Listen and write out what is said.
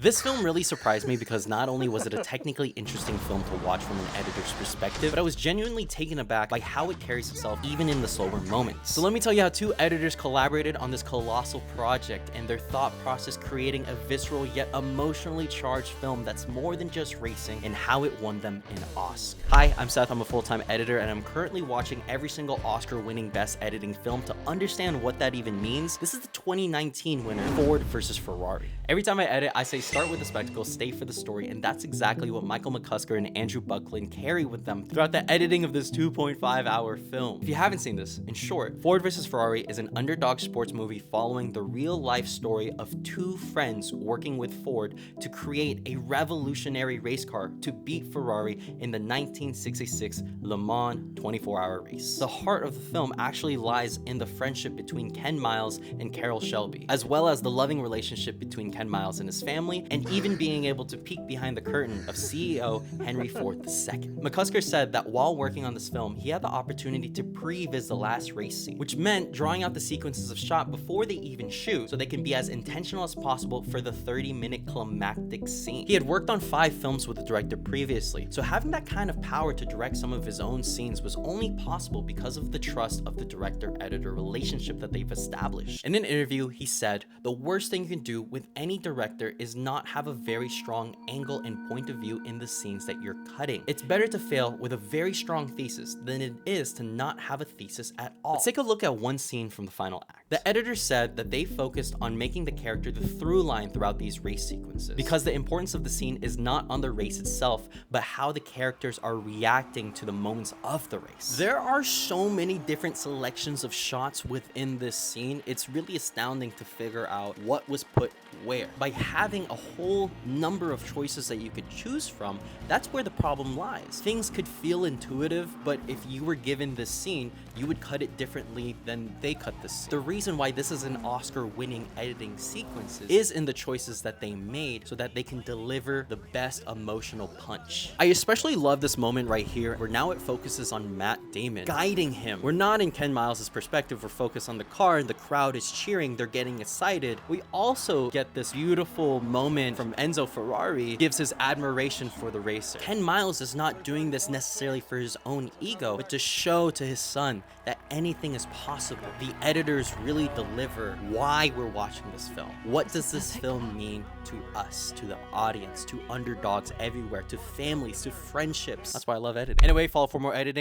This film really surprised me because not only was it a technically interesting film to watch from an editor's perspective, but I was genuinely taken aback by how it carries itself even in the slower moments. So let me tell you how two editors collaborated on this colossal project and their thought process creating a visceral yet emotionally charged film that's more than just racing and how it won them an Oscar. Hi, I'm Seth, I'm a full-time editor and I'm currently watching every single Oscar-winning Best Editing film to understand what that even means. This is the 2019 winner, Ford versus Ferrari. Every time I edit, I say start with the spectacle, stay for the story, and that's exactly what Michael McCusker and Andrew Buckland carry with them throughout the editing of this 2.5-hour film. If you haven't seen this, in short, Ford vs. Ferrari is an underdog sports movie following the real-life story of two friends working with Ford to create a revolutionary race car to beat Ferrari in the 1966 Le Mans 24-hour race. The heart of the film actually lies in the friendship between Ken Miles and Carroll Shelby, as well as the loving relationship between Ken Miles and his family, and even being able to peek behind the curtain of CEO Henry Ford II. McCusker said that while working on this film, he had the opportunity to previs the last race scene, which meant drawing out the sequences of shot before they even shoot so they can be as intentional as possible for the 30-minute climactic scene. He had worked on 5 films with the director previously, so having that kind of power to direct some of his own scenes was only possible because of the trust of the director-editor relationship that they've established. In an interview, he said, "The worst thing you can do with any director is not have a very strong angle and point of view in the scenes that you're cutting. It's better to fail with a very strong thesis than it is to not have a thesis at all." Let's take a look at one scene from the final act. The editor said that they focused on making the character the through line throughout these race sequences because the importance of the scene is not on the race itself, but how the characters are reacting to the moments of the race. There are so many different selections of shots within this scene, it's really astounding to figure out what was put where. By having a whole number of choices that you could choose from, that's where the problem lies. Things could feel intuitive, but if you were given this scene, you would cut it differently than they cut this scene. The reason why this is an Oscar-winning editing sequences is in the choices that they made so that they can deliver the best emotional punch. I especially love this moment right here where now it focuses on Matt Damon guiding him. We're not in Ken Miles' perspective, we're focused on the car and the crowd is cheering, they're getting excited. We also get this beautiful moment from Enzo Ferrari gives his admiration for the racer. Ken Miles is not doing this necessarily for his own ego, but to show to his son that anything is possible. The editors really deliver why we're watching this film. What does this film mean to us, to the audience, to underdogs everywhere, to families, to friendships? That's why I love editing. Anyway, follow for more editing.